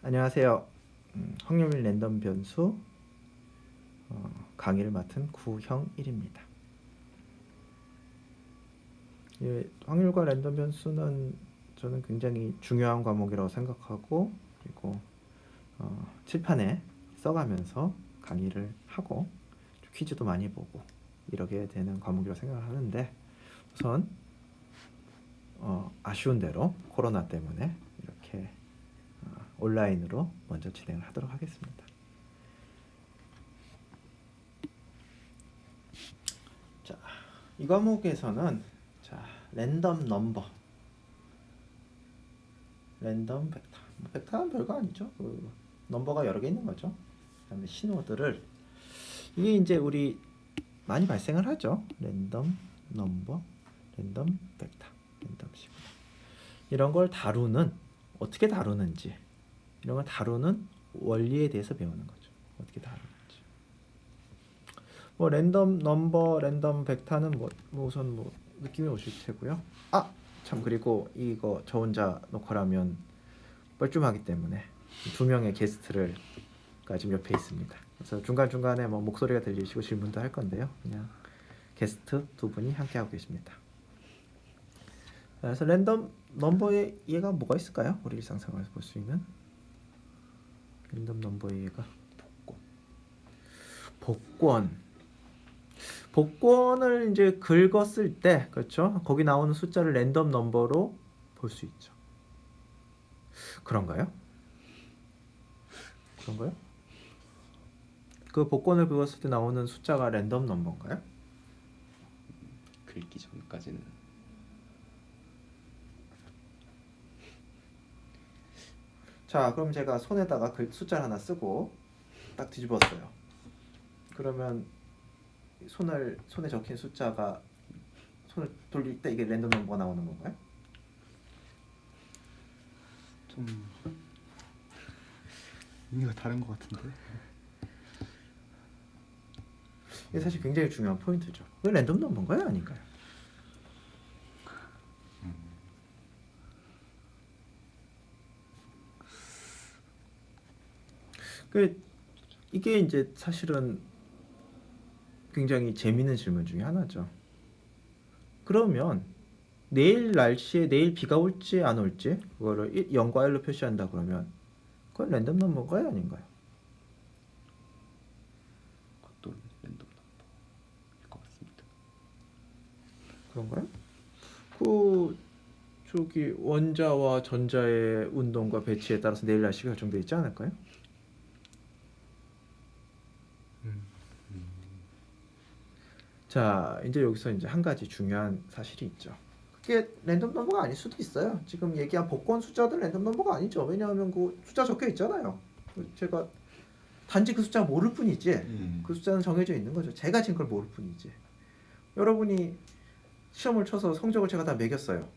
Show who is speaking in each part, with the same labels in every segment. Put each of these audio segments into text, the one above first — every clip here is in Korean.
Speaker 1: 안녕하세요. 확률 랜덤 변수 강의를 맡은 구형일입니다. 확률과 랜덤 변수는 저는 굉장히 중요한 과목이라고 생각하고, 그리고 칠판에 써가면서 강의를 하고 퀴즈도 많이 보고 이러게 되는 과목이라고 생각을 하는데, 우선 아쉬운 대로 코로나 때문에 이렇게 온라인으로 먼저 진행을 하도록 하겠습니다. 자, 이 과목에서는 랜덤 넘버, 랜덤 벡터, 벡터는 별거 아니죠. 넘버가 여러 개 있는 거죠. 그다음에 신호들을, 이게 이제 우리 많이 발생을 하죠. 랜덤 넘버, 랜덤 벡터, 랜덤 시그널, 이런 걸 다루는, 어떻게 다루는지, 이런 걸 다루는 원리에 대해서 배우는 거죠. 어떻게 다루는지. 랜덤 넘버, 랜덤 벡터는 우선 느낌이 오실 테고요. 참, 그리고 이거 저 혼자 녹화라면 뻘쭘하기 때문에 두 명의 게스트가 지금 옆에 있습니다. 그래서 중간중간에 목소리가 들리시고 질문도 할 건데요. 그냥 게스트 두 분이 함께 하고 계십니다. 그래서 랜덤 넘버의 예가 뭐가 있을까요? 우리 일상생활에서 볼 수 있는 랜덤 넘버의 예가 복권을 이제 긁었을 때, 그렇죠? 거기 나오는 숫자를 랜덤 넘버로 볼 수 있죠. 그런가요? 그 복권을 긁었을 때 나오는 숫자가 랜덤 넘버인가요?
Speaker 2: 긁기 전까지는.
Speaker 1: 자, 그럼 제가 손에다가 숫자를 하나 쓰고 딱 뒤집었어요. 그러면 손에 적힌 숫자가, 손을 돌릴 때 이게 랜덤 넘버가 나오는 건가요?
Speaker 3: 좀 의미가 다른 것 같은데.
Speaker 1: 이게 사실 굉장히 중요한 포인트죠. 왜 랜덤 넘버인가요? 아닌가요? 이게 이제 사실은 굉장히 재미있는 질문 중에 하나죠. 그러면 내일 날씨에 내일 비가 올지 안 올지 그거를 0과 1로 표시한다 그러면 그건 랜덤 넘버인가요? 아닌가요?
Speaker 2: 그것도 랜덤 넘버일 것 같습니다.
Speaker 1: 그런가요? 저기 원자와 전자의 운동과 배치에 따라서 내일 날씨가 결정되어 있지 않을까요? 자, 이제 여기서 이제 한 가지 중요한 사실이 있죠. 그게 랜덤 넘버가 아닐 수도 있어요. 지금 얘기한 복권 숫자들 랜덤 넘버가 아니죠. 왜냐하면 그 숫자 적혀 있잖아요. 제가 단지 그 숫자 모를 뿐이지, 그 숫자는 정해져 있는 거죠. 제가 지금 그걸 모를 뿐이지. 여러분이 시험을 쳐서 성적을 제가 다 매겼어요.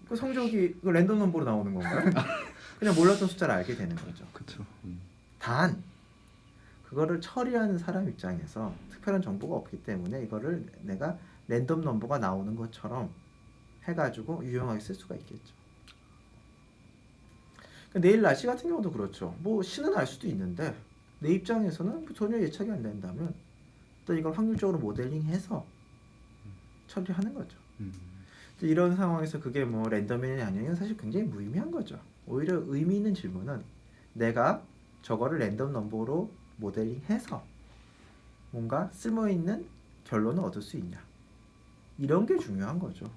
Speaker 1: 그 성적이 그 랜덤 넘버로 나오는 건가요? 그냥 몰랐던 숫자를 알게 되는 거죠.
Speaker 3: 그렇죠.
Speaker 1: 단 그거를 처리하는 사람 입장에서 특별한 정보가 없기 때문에 이거를 내가 랜덤 넘버가 나오는 것처럼 해가지고 유용하게 쓸 수가 있겠죠. 내일 날씨 같은 경우도 그렇죠. 신은 알 수도 있는데 내 입장에서는 전혀 예측이 안 된다면 또 이걸 확률적으로 모델링해서 처리하는 거죠. 이런 상황에서 그게 랜덤이냐 아니냐 사실 굉장히 무의미한 거죠. 오히려 의미 있는 질문은 내가 저거를 랜덤 넘버로 모델링해서 뭔가 쓸모있는 결론을 얻을 수 있냐, 이런 게 중요한 거죠.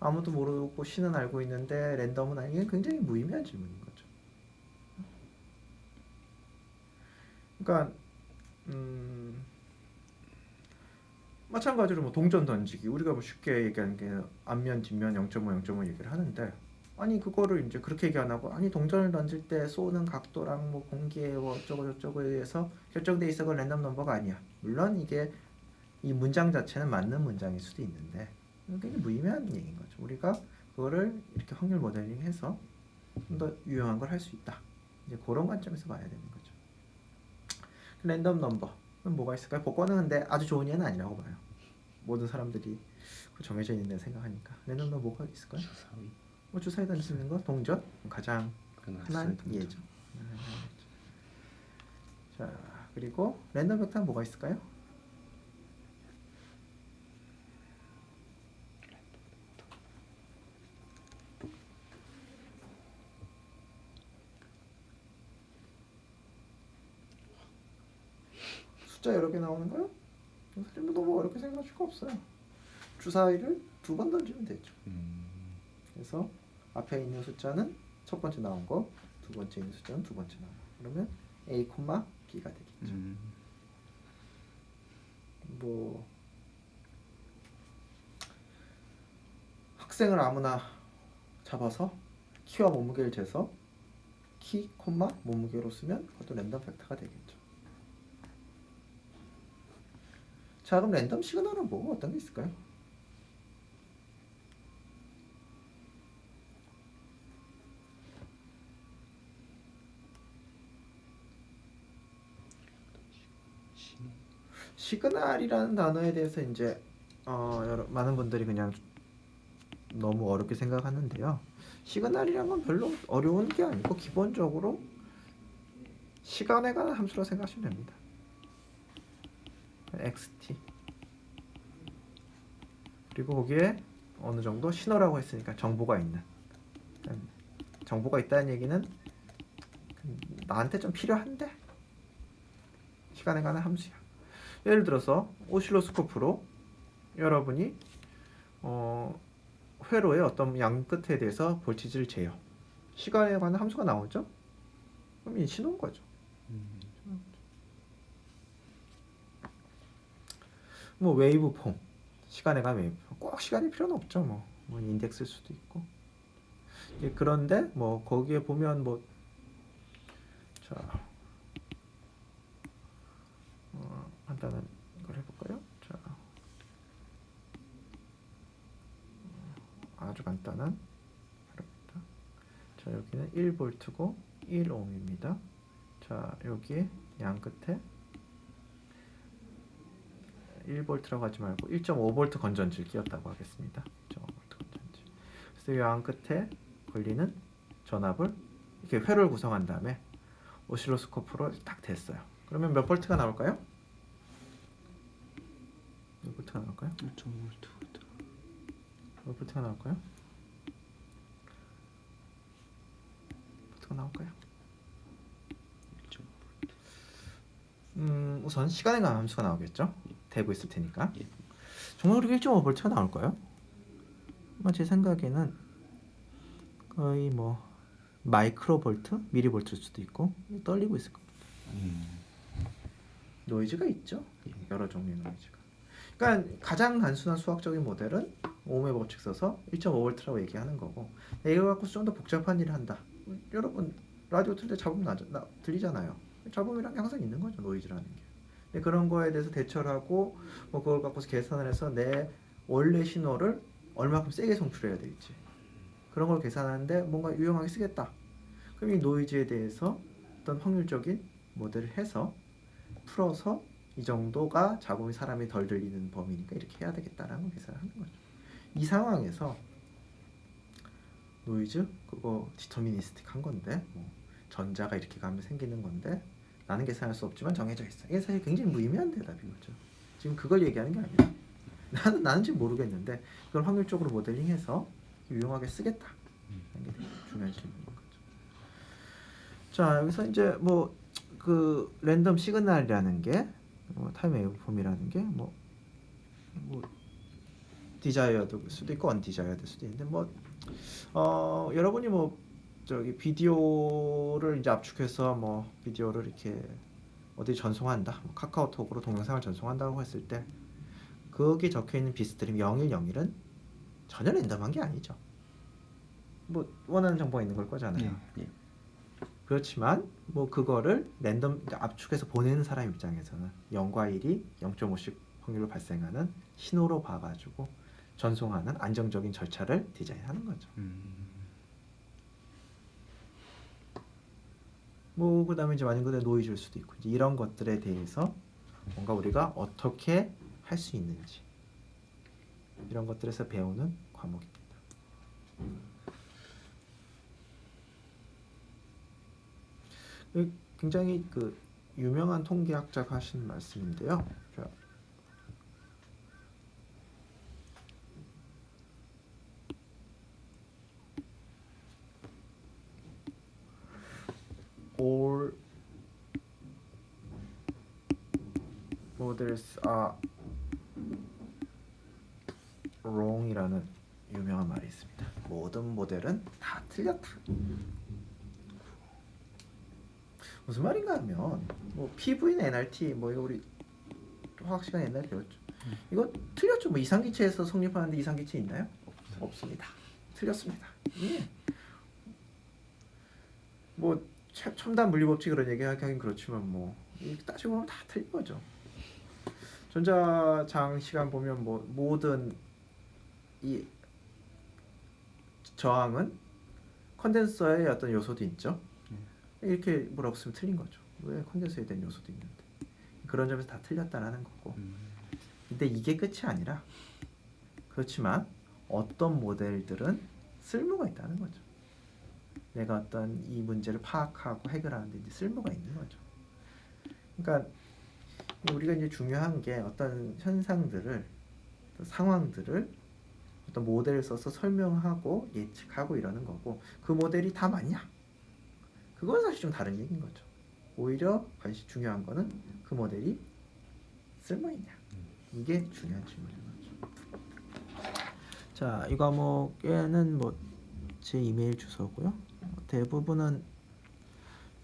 Speaker 1: 아무도 모르고 신은 알고 있는데 랜덤은 아니면 굉장히 무의미한 질문인 거죠. 그러니까 마찬가지로 동전 던지기, 우리가 쉽게 얘기하는 게 앞면 뒷면 0.5 0.5 얘기를 하는데, 아니 그거를 이제 그렇게 얘기 안 하고, 아니 동전을 던질 때 쏘는 각도랑 공기의 어쩌고 저쩌고에 의해서 결정돼 있어, 그 랜덤 넘버가 아니야. 물론 이게 이 문장 자체는 맞는 문장일 수도 있는데 굉장히 무의미한 얘기인 거죠. 우리가 그거를 이렇게 확률 모델링해서 좀 더 유용한 걸 할 수 있다. 이제 그런 관점에서 봐야 되는 거죠. 랜덤 넘버는 뭐가 있을까요? 복권은 근데 아주 좋은 예는 아니라고 봐요. 모든 사람들이 정해져 있는 데 생각하니까. 랜덤 넘버 뭐가 있을까요?
Speaker 2: 주사위.
Speaker 1: 주사위 던지는 거? 동전? 가장 흔한 예죠. 자, 그리고 랜덤 벡터는 뭐가 있을까요? 숫자 여러 개 나오는 거요? 사실 뭐 너무 어렵게 생각할 필요가 없어요. 주사위를 2번 던지면 되죠. 그래서 앞에 있는 숫자는 첫 번째 나온 거, 두 번째 있는 숫자는 두 번째 나온 거. 그러면 A, B가 되겠죠. 뭐 학생을 아무나 잡아서 키와 몸무게를 재서 키, 몸무게로 쓰면 그것도 랜덤 벡터가 되겠죠. 자, 그럼 랜덤 시그널은 뭐 어떤 게 있을까요? 시그널이라는 단어에 대해서 이제 많은 분들이 그냥 너무 어렵게 생각하는데요. 시그널이란 건 별로 어려운 게 아니고 기본적으로 시간에 관한 함수라고 생각하시면 됩니다. xt 그리고 거기에 어느 정도 신호라고 했으니까 정보가 있는, 정보가 있다는 얘기는 나한테 좀 필요한데 시간에 관한 함수야. 예를 들어서 오실로스코프로 여러분이 회로의 어떤 양 끝에 대해서 볼티지를 재요. 시간에 관한 함수가 나오죠? 그럼 이 신호인 거죠. 뭐 웨이브 폼, 시간에 관한 웨이브 폼. 꼭 시간이 필요는 없죠. 뭐 인덱스일 수도 있고. 그런데 뭐 거기에 보면 뭐 자, 간단한 걸 해볼까요? 자, 아주 간단한 바랍니다. 자, 여기는 1V고 1ohm입니다. 자, 여기에 양 끝에 1V라고 하지 말고 1.5V 건전지를 끼웠다고 하겠습니다. 1.5V 건전지. 그래서 이 양 끝에 걸리는 전압을 이렇게 회로를 구성한 다음에 오실로스코프로 딱 댔어요. 그러면 몇 볼트가 나올까요? 몇 볼트가 나올까요?
Speaker 3: 1.5V.
Speaker 1: 몇 볼트가 나올까요? 볼트가 나올까요? 우선 시간에 관한 함수가 나오겠죠? 대고 있을 테니까. 정말 그렇게 1.5V가 나올까요? 제 생각에는 거의 뭐 마이크로볼트, 미리볼트일 수도 있고 떨리고 있을 겁니다. 노이즈가 있죠? 여러 종류의 노이즈가. 그러니까 가장 단순한 수학적인 모델은 오음의 법칙 써서 1.5V라고 얘기하는 거고, 이걸 갖고 좀 더 복잡한 일을 한다. 여러분 라디오 틀 때 잡음 들리잖아요. 잡음이란 게 항상 있는 거죠, 노이즈라는 게. 근데 그런 거에 대해서 대처를 하고 뭐 그걸 갖고서 계산을 해서 내 원래 신호를 얼마큼 세게 송출해야 될지 그런 걸 계산하는데 뭔가 유용하게 쓰겠다. 그럼 이 노이즈에 대해서 어떤 확률적인 모델을 해서 풀어서 이 정도가 잡음이 사람이 덜 들리는 범위니까 이렇게 해야 되겠다라는 걸 계산을 하는 거죠. 이 상황에서 노이즈 그거 디터미니스틱 한 건데 뭐 전자가 이렇게 가면 생기는 건데 나는 계산할 수 없지만 정해져 있어. 이게 사실 굉장히 무의미한 대답이죠. 지금 그걸 얘기하는 게 아니에요. 나는 지금 모르겠는데 그걸 확률적으로 모델링해서 유용하게 쓰겠다. 이게 되게 중요한 질문인 거죠. 자, 여기서 이제 뭐 그 랜덤 시그널이라는 게 타임 웨이브폼이라는 게 뭐 디자이어드 수도 있고 언디자이어드 수도 있는데 여러분이 뭐 저기 비디오를 이제 압축해서 뭐 비디오를 이렇게 어디 전송한다, 뭐 카카오톡으로 동영상을 전송한다고 했을 때 거기에 적혀 있는 비트스트림 0101은 전혀 랜덤한 게 아니죠. 뭐 원하는 정보가 있는 걸 거잖아요. 그렇지만 뭐 그거를 랜덤 압축해서 보내는 사람 입장에서는 0과 1이 0.5씩 확률로 발생하는 신호로 봐가지고 전송하는 안정적인 절차를 디자인하는 거죠. 뭐 그다음에 이제 만약 그대로 노이즈일 수도 있고 이제 이런 것들에 대해서 뭔가 우리가 어떻게 할 수 있는지 이런 것들에서 배우는 과목입니다. 굉장히 그 유명한 통계학자가 하신 말씀인데요. 자, all models are wrong이라는 유명한 말이 있습니다. 모든 모델은 다 틀렸다. 무슨 말인가 하면 뭐 PV는 NRT 뭐 이거 우리 화학 시간에 옛날에 배웠죠. 이거 틀렸죠. 뭐 이상기체에서 성립하는데 이상기체 있나요? 없습니다. 틀렸습니다. 예. 뭐 첨단 물리법칙 그런 얘기하긴 그렇지만 뭐 따지고 보면 다 틀린 거죠. 전자장 시간 보면 뭐 모든 이 저항은 컨덴서의 어떤 요소도 있죠. 이렇게 물어보면 틀린 거죠. 왜 컨덴서에 대한 요소도 있는데 그런 점에서 다 틀렸다라는 거고. 근데 이게 끝이 아니라 그렇지만 어떤 모델들은 쓸모가 있다는 거죠. 내가 어떤 이 문제를 파악하고 해결하는 데 이제 쓸모가 있는 거죠. 그러니까 우리가 이제 중요한 게 어떤 현상들을 상황들을 어떤 모델을 써서 설명하고 예측하고 이러는 거고 그 모델이 다 맞냐? 그건 사실 좀 다른 얘기인 거죠. 오히려 관심 중요한 거는 그 모델이 쓸모 있냐? 이게 중요한 질문인 거죠. 자, 이 과목에는 뭐 제 이메일 주소고요. 대부분은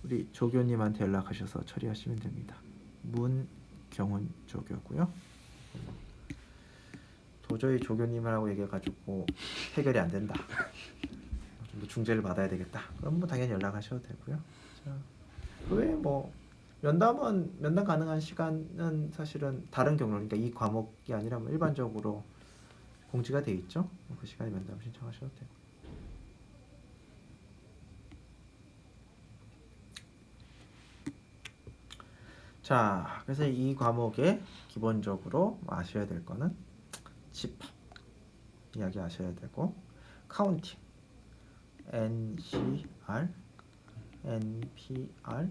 Speaker 1: 우리 조교님한테 연락하셔서 처리하시면 됩니다. 문경훈 조교고요. 도저히 조교님하고 얘기해가지고 해결이 안 된다. 좀 더 중재를 받아야 되겠다. 그럼 뭐 당연히 연락하셔도 되고요. 자, 그 외에 뭐 면담 가능한 시간은 사실은 다른 경로, 그러니까 이 과목이 아니라 뭐 일반적으로 공지가 돼 있죠. 그 시간에 면담 신청하셔도 되고. 자, 그래서 이 과목에 기본적으로 아셔야 될 거는 집합 이야기 아셔야 되고, 카운팅, NCR, NPR,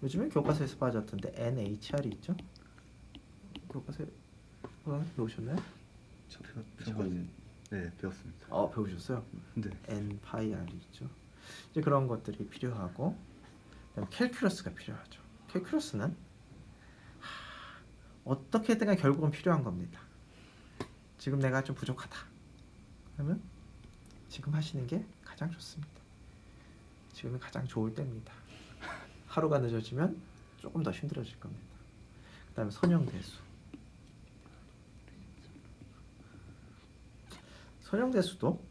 Speaker 1: 요즘에 교과서에서 빠졌던데 NHR이 있죠? 교과서에 배우셨나요?
Speaker 3: 저번 네 배웠습니다.
Speaker 1: 배우셨어요?
Speaker 3: 네.
Speaker 1: NPR이 있죠. 이제 그런 것들이 필요하고, 그다음에 캘큘러스가 필요하죠. 캘큘러스는 어떻게든 간에 결국은 필요한 겁니다. 지금 내가 좀 부족하다 그러면 지금 하시는 게 가장 좋습니다. 지금은 가장 좋을 때입니다. 하루가 늦어지면 조금 더 힘들어질 겁니다. 그 다음에 선형대수. 선형대수도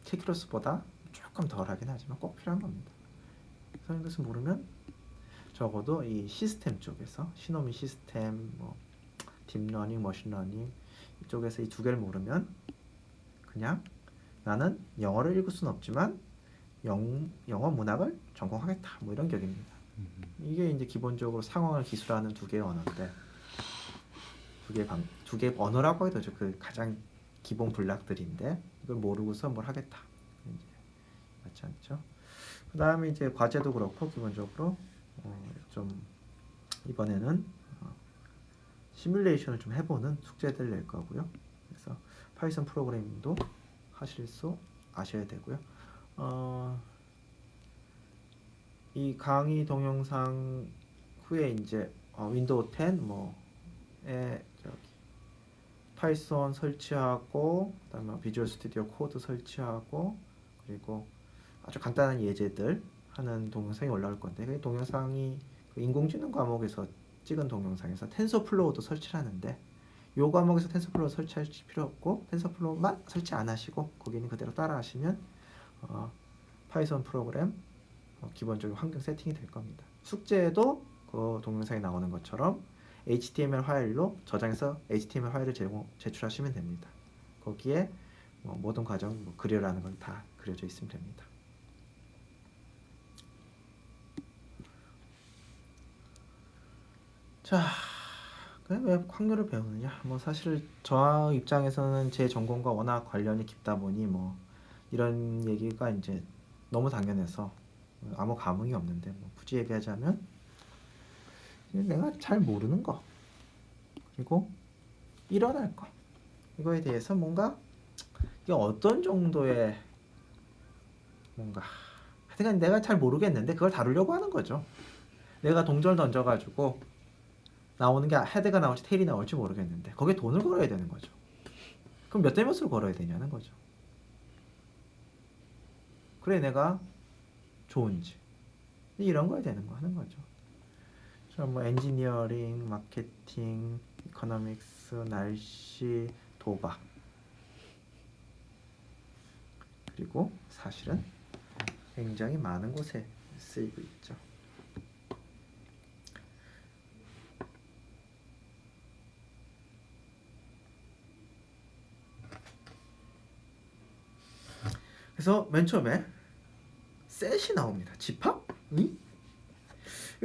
Speaker 1: 캘큘러스보다 조금 덜하긴 하지만 꼭 필요한 겁니다. 선형대수 모르면 적어도 이 시스템 쪽에서 시노미 시스템, 뭐 딥러닝, 머신러닝 이쪽에서 이 두 개를 모르면 그냥 나는 영어를 읽을 수는 없지만 영어 문학을 전공하겠다 뭐 이런 격입니다. 이게 이제 기본적으로 상황을 기술하는 두 개의 언어인데 두 개의 언어라고 해도 그 가장 기본 분락들인데 이걸 모르고서 뭘 하겠다 이제 맞지 않죠? 그 다음에 이제 과제도 그렇고 기본적으로 좀 이번에는 시뮬레이션을 좀 해보는 숙제들 낼 거고요. 그래서 파이썬 프로그래밍도 하실 수 아셔야 되고요. 이 강의 동영상 후에 이제 윈도우 10 뭐에 저기 파이썬 설치하고 그다음에 비주얼 스튜디오 코드 설치하고 그리고 아주 간단한 예제들 하는 동영상이 올라올 건데 그 동영상이 그 인공지능 과목에서 찍은 동영상에서 텐서플로우도 설치를 하는데 요 과목에서 텐서플로우 설치할 필요 없고 텐서플로우만 설치 안 하시고 거기는 그대로 따라 하시면 파이썬 프로그램 기본적인 환경 세팅이 될 겁니다. 숙제도 그 동영상에 나오는 것처럼 HTML 파일로 저장해서 HTML 파일을 제출하시면 됩니다. 거기에 모든 과정 그려라는 건 다 그려져 있으면 됩니다. 자, 왜 확률을 배우느냐? 뭐 사실 저 입장에서는 제 전공과 워낙 관련이 깊다 보니 뭐 이런 얘기가 이제 너무 당연해서 아무 감흥이 없는데 뭐 굳이 얘기하자면 내가 잘 모르는 거 그리고 일어날 거 이거에 대해서 뭔가 이게 어떤 정도의 뭔가 하여튼 내가 잘 모르겠는데 그걸 다루려고 하는 거죠. 내가 동전을 던져가지고 나오는 게 헤드가 나올지 테일이 나올지 모르겠는데 거기에 돈을 걸어야 되는 거죠. 그럼 몇 대 몇으로 걸어야 되냐는 거죠. 그래 내가 좋은지 이런 거에 되는 거 하는 거죠. 뭐 엔지니어링, 마케팅, 이코노믹스, 날씨, 도박 그리고 사실은 굉장히 많은 곳에 쓰이고 있죠. 그래서 맨 처음에 셋이 나옵니다. 집합?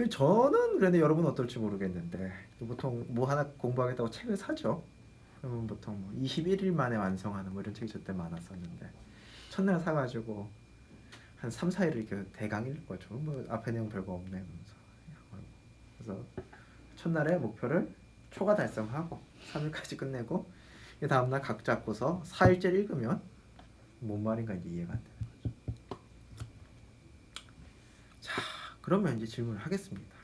Speaker 1: 저는 그런데 여러분 어떨지 모르겠는데 보통 뭐 하나 공부하겠다고 책을 사죠. 그러면 보통 뭐 21일 만에 완성하는 뭐 이런 책이 저때 많았었는데 첫날 사가지고 한 3, 4일을 이렇게 대강 읽을 거죠. 뭐 앞에 내용 별거 없네 그러면서. 그래서 첫날에 목표를 초과 달성하고 3일까지 끝내고 다음날 각 잡고서 4일째 읽으면 뭔 말인가 이제 이해가 안 되는 거죠. 자, 그러면 이제 질문을 하겠습니다.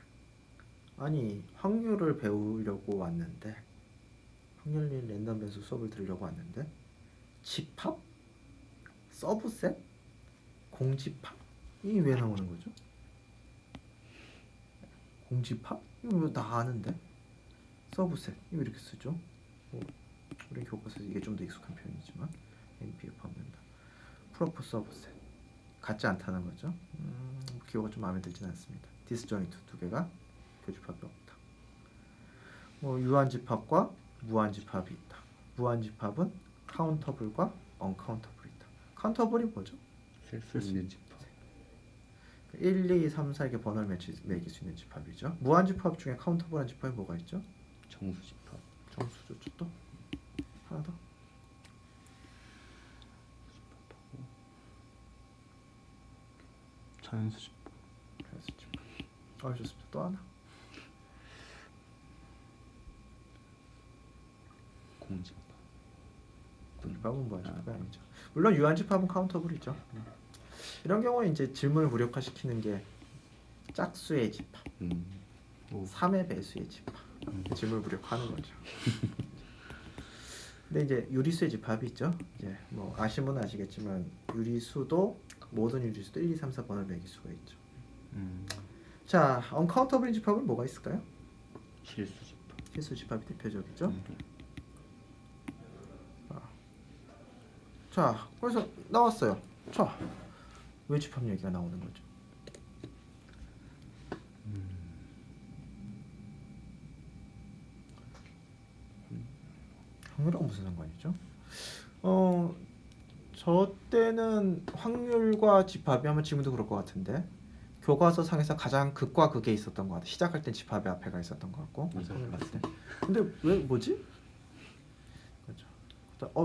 Speaker 1: 아니 확률을 배우려고 왔는데 확률 랜덤 변수 수업을 들으려고 왔는데 집합? 서브셋? 공집합? 이게 왜 나오는 거죠? 공집합? 이거 다 아는데 서브셋 이거 이렇게 쓰죠. 우리 교과서에서 이게 좀 더 익숙한 표현이지만 NP에 포함된다. 프로퍼 서브셋 같지 않다는 거죠. 기호가 좀 마음에 들진 않습니다. 디스조인트 두 개가 교집합이 없다. 뭐 유한집합과 무한집합이 있다. 무한집합은 카운터블과 언카운터블이 있다. 카운터블이 뭐죠?
Speaker 2: 쓸 수 있는 집합.
Speaker 1: 1, 2, 3, 4 이렇게 번호를 매길 수 있는 집합이죠. 무한집합 중에 카운터블한 집합이 뭐가 있죠?
Speaker 2: 정수 집합.
Speaker 1: 정수죠. 또 하나 더.
Speaker 3: 자연수 집합.
Speaker 1: 자연수 집합. 좋습니다. 또 하나.
Speaker 2: 공집합.
Speaker 1: 집합은 무한집합이 아니죠. 물론 유한집합은 카운터블이죠. 이런 경우에 이제 질문을 무력화시키는 게 짝수의 집합, 3의 배수의 집합, 질문을 무력화하는 거죠. 근데 이제 유리수의 집합이 있죠. 이제 뭐 아시는 분은 아시겠지만 유리수도 모든 유리수도 1, 2, 3, 4번을 매길 수가 있죠. 자, 언카운터블 집합은 뭐가 있을까요?
Speaker 2: 실수 집합.
Speaker 1: 실수 집합이 대표적이죠. 자, 그래서 나왔어요. 자, 왜 집합 얘기가 나오는 거죠? 확률하고 무슨 상관이죠? 저 때는 확률과 집합이 아마 지금도 그럴 것 같은데 교과서 상에서 가장 극과 극에 있었던 것 같아. 시작할 땐 집합의 앞에가 있었던 것 같고 처음에 봤을 때. 근데 왜 뭐지? 그렇죠.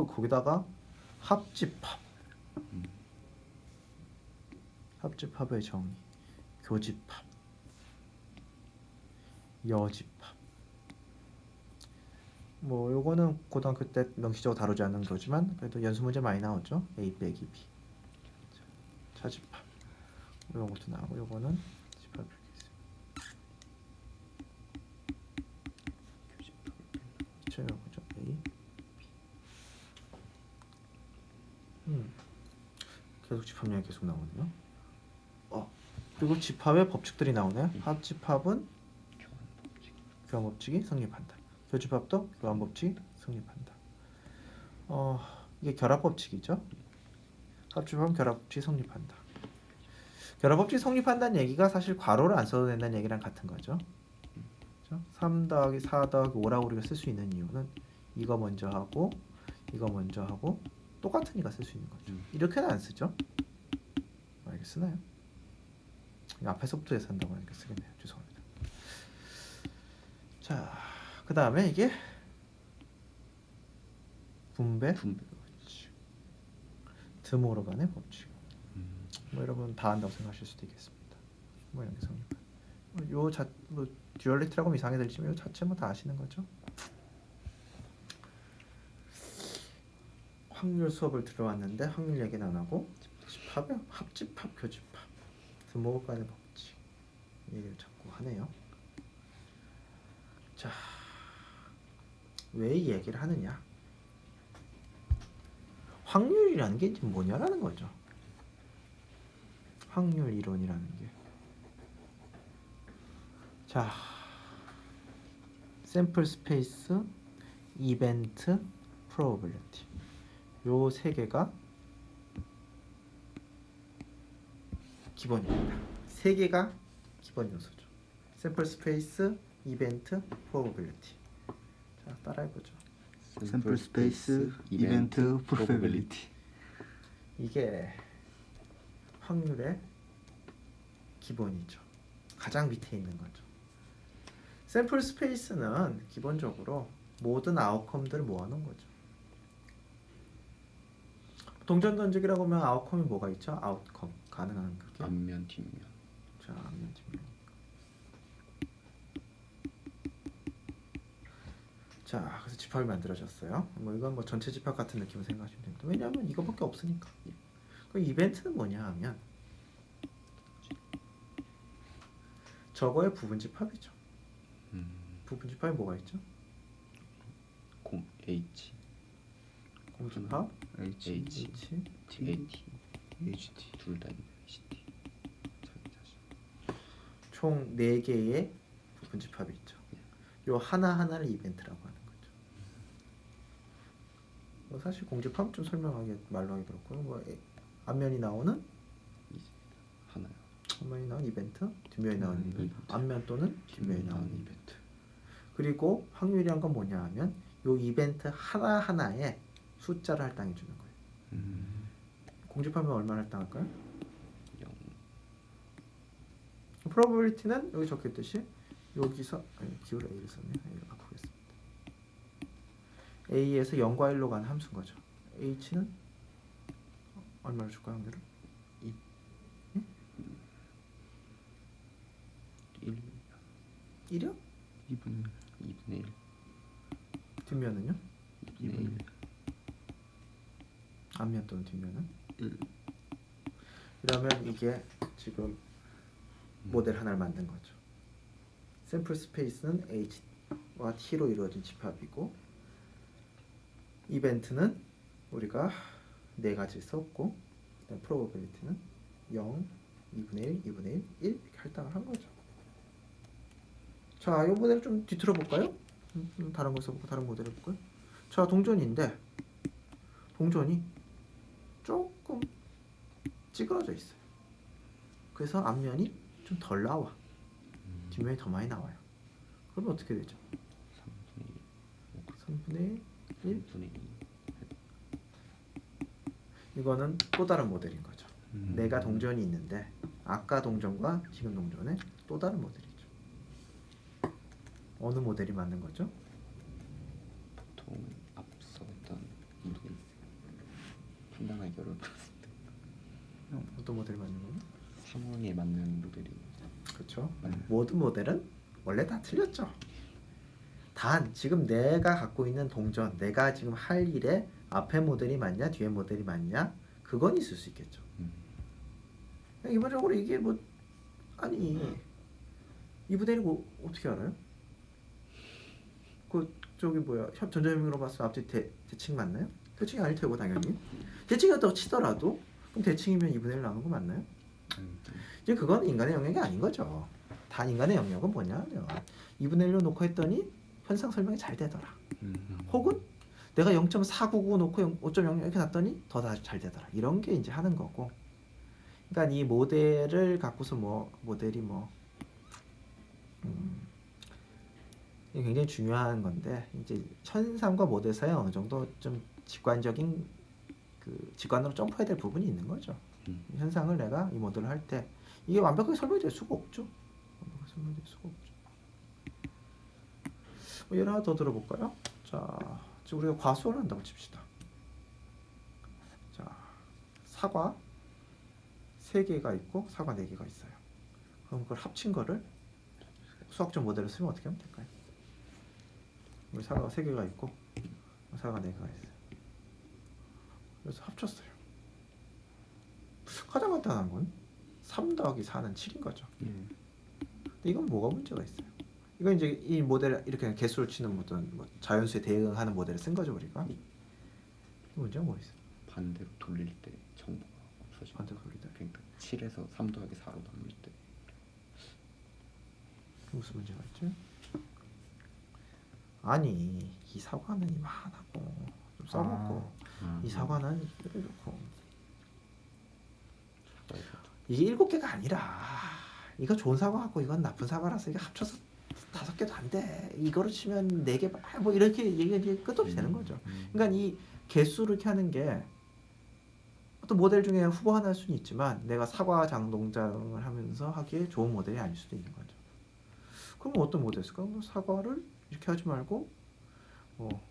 Speaker 1: 거기다가 합집합, 합집합의 정의, 교집합, 여집합. 뭐 요거는 고등학교 때 명시적으로 다루지 않는 거지만 그래도 연수 문제 많이 나오죠. A 빼기 B. 차집합. 이런 것도 나오고 요거는 집합 이렇게 있습니다. 교집합. 요거죠. A, B. 계속 집합 얘기 계속 나오네요. 그리고 집합의 법칙들이 나오네요. 합집합은 교환법칙이 성립한다. 교집합도 교환법칙이 성립한다. 이게 결합법칙이죠. 합집합은 결합법칙이 성립한다. 결합법칙이 성립한다는 얘기가 사실 괄호를 안 써도 된다는 얘기랑 같은 거죠. 그렇죠? 3 더하기 4 더하기 5라고 우리가 쓸 수 있는 이유는 이거 먼저 하고 이거 먼저 하고 똑같으니까 쓸 수 있는 거죠. 이렇게는 안 쓰죠. 이렇게 쓰나요? 앞에서부터 예산다고 하니까 쓰겠네요. 죄송합니다. 자, 그 다음에 이게 분배 법칙, 드모르간의 법칙. 뭐 여러분 다 안다고 생각하실 수도 있겠습니다. 뭐 이런 게 성립. 뭐 듀얼리티라고 이상하게 들리지만 요 자체 뭐 다 아시는 거죠. 확률 수업을 들어왔는데 확률 얘기는 안 하고 집합이요? 합집합, 교집합, 등목간의 법칙 얘기를 자꾸 하네요. 자, 왜 이 얘기를 하느냐? 확률이라는 게 지금 뭐냐라는 거죠. 확률 이론이라는 게. 자, 샘플 스페이스, 이벤트, 프로버빌리티. 요 세 개가 기본입니다. 세 개가 기본 요소죠. 샘플 스페이스, 이벤트, 프로버빌리티. 자, 따라해보죠.
Speaker 3: 샘플 스페이스, 이벤트, 프로베빌리티.
Speaker 1: 이게 확률의 기본이죠. 가장 밑에 있는 거죠. 샘플 스페이스는 기본적으로 모든 아웃컴들을 모아놓은 거죠. 동전 던지기라고 하면 아웃컴이 뭐가 있죠? 아웃컴 가능한 그게.
Speaker 2: 앞면 뒷면.
Speaker 1: 자, 앞면 뒷면. 자, 그래서 집합이 만들어졌어요. 뭐 이건 뭐 전체 집합 같은 느낌으로 생각하시면 됩니다. 왜냐하면 이거밖에 없으니까. 그 이벤트는 뭐냐 하면 저거의 부분 집합이죠. 부분 집합이 뭐가 있죠?
Speaker 2: 공 H
Speaker 1: 공집합,
Speaker 3: H,
Speaker 2: H
Speaker 1: H,
Speaker 2: T AT
Speaker 3: HT.
Speaker 2: 둘 다 있는 HT. 자기 자신.
Speaker 1: 총 4개의 부분 집합이 있죠. 요 하나하나를 이벤트라고 하는 거죠. 뭐 사실 공집합 좀 설명하기 말로 하기 그렇고요. 뭐 앞면이 나오는
Speaker 2: 이제 하나요.
Speaker 1: 앞면이 나온 이벤트, 뒷면이 나온 이벤트.
Speaker 2: 이벤트.
Speaker 1: 앞면 또는 뒷면이 나온
Speaker 2: 나온
Speaker 1: 이벤트. 그리고 확률이란 건 뭐냐 하면 요 이벤트 하나하나에 숫자를 할당해 주는 거예요. 공집하면 얼마나 할당할까요?
Speaker 2: 0.
Speaker 1: probability는 여기 적혀있듯이 여기서 기울 A를 썼네요. A를 바꾸겠습니다. A에서 0과 1로 가는 함수인 거죠. H는 얼마를 줄까요? 확률을?
Speaker 2: 1.
Speaker 1: 1이요?
Speaker 3: 2분의
Speaker 2: 2분의 1.
Speaker 1: 뒷면은요?
Speaker 2: 2분의 1.
Speaker 1: 앞면 또는 뒷면은?
Speaker 3: 1.
Speaker 1: 그러면 이게 지금 모델 하나를 만든 거죠. 샘플 스페이스는 H와 T로 이루어진 집합이고 이벤트는 우리가 4가지 썼고 그다음 프로버빌리티는 0, 2분의 1, 2분의 1, 1 이렇게 할당을 한 거죠. 자, 이 모델을 좀 뒤틀어 볼까요? 다른 거 써보고 다른 모델 해볼까요? 자, 동전인데 동전이 조금 찌그러져 있어요. 그래서 앞면이 좀 덜 나와. 뒷면이 더 많이 나와요. 그러면 어떻게 되죠? 3분의 1?
Speaker 2: 3분의 2.
Speaker 1: 이거는 또 다른 모델인 거죠. 내가 동전이 있는데 아까 동전과 지금 동전의 또 다른 모델이죠. 어느 모델이 맞는 거죠?
Speaker 2: 보통 앞서 어떤 분들이 분당하게 어려웠을 때
Speaker 1: 어떤 모델이 맞는 거죠?
Speaker 2: 상황에 맞는 모델이
Speaker 1: 그렇죠.
Speaker 2: 네.
Speaker 1: 모든 모델은 원래 다 틀렸죠. 단 지금 내가 갖고 있는 동전, 내가 지금 할 일에 앞에 모델이 맞냐, 뒤에 모델이 맞냐, 그건 있을 수 있겠죠. 일반적으로 이게 뭐 아니 2분의 1이 어떻게 알아요? 그 저기 뭐야 전자현미로 봤을 때 앞뒤 대칭 맞나요? 대칭이 아닐 테고 당연히 대칭이었다고 치더라도 그럼 대칭이면 2분의 1 나오는 거 맞나요? 이제 그건 인간의 영역이 아닌 거죠. 다 인간의 영역은 뭐냐면 2분의 1로 놓고 했더니 현상 설명이 잘 되더라. 혹은 내가 0.499 놓고 5.00 이렇게 놨더니 더 잘 되더라. 이런 게 이제 하는 거고. 그러니까 이 모델을 갖고서 모델이 이게 굉장히 중요한 건데 이제 현상과 모델 사이에 어느 정도 좀 직관적인 그 직관으로 점프해야 될 부분이 있는 거죠. 현상을 내가 이 모델을 할 때 이게 완벽하게 설명될 수가 없죠. 완벽하게 설명될 수가 없죠. 예를 하나 더 들어볼까요? 자, 지금 우리가 과수원을 한다고 칩시다. 자, 사과 3개가 있고 사과 4개가 있어요. 그럼 그걸 합친 거를 수학적 모델을 쓰면 어떻게 하면 될까요? 우리 사과가 3개가 있고 사과가 4개가 있어요. 그래서 합쳤어요. 가장 간단한 건 3 더하기 4는 7인 거죠. 근데 이건 뭐가 문제가 있어요? 이건 이제 이 모델 이렇게 개수를 치는 어떤 뭐 자연수에 대응하는 모델을 쓴 거죠 우리가. 문제가 뭐 있어요?
Speaker 2: 반대로 돌릴 때 정보가 없어지고.
Speaker 1: 반대로 돌릴 때.
Speaker 2: 그러니까 7에서 3 더하기 4로 나눌 때.
Speaker 1: 무슨 문제가 있지? 아니 이 사과는 이만하고 좀 써먹고 이 사과는 이렇게 좋고 이게 7개가 아니라 이거 좋은 사과하고 이건 나쁜 사과라서 이게 합쳐서 5개도 안 돼. 이거로 치면 4개 뭐 이렇게 얘기 끝도 없이 되는 거죠. 그러니까 이 개수를 이렇게 하는 게 어떤 모델 중에 후보 하나일 수는 있지만 내가 사과장 농장을 하면서 하기에 좋은 모델이 아닐 수도 있는 거죠. 그럼 어떤 모델이 있을까? 뭐 사과를 이렇게 하지 말고 뭐